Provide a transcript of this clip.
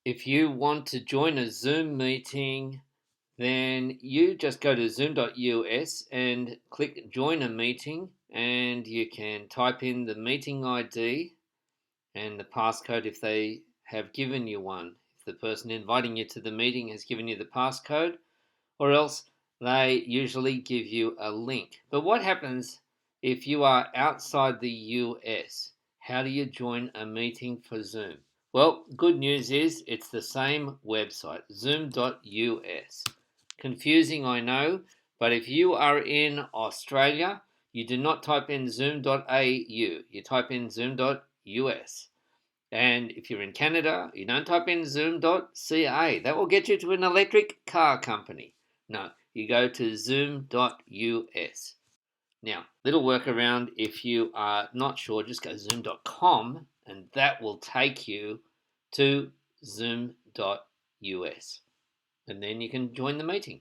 If you want to join a Zoom meeting, then you just go to zoom.us and click join a meeting, and you can type in the meeting ID and the passcode if they have given you one. If the person inviting you to the meeting has given you the passcode, or else they usually give you a link. But what happens if you are outside the US? How do you join a meeting for Zoom? Well, good news is it's the same website, zoom.us. Confusing, I know, but if you are in Australia, you do not type in zoom.au, you type in zoom.us. And if you're in Canada, you don't type in zoom.ca. That will get you to an electric car company. No, you go to zoom.us. Now, little workaround, if you are not sure, just go zoom.com and that will take you to zoom.us. And then you can join the meeting.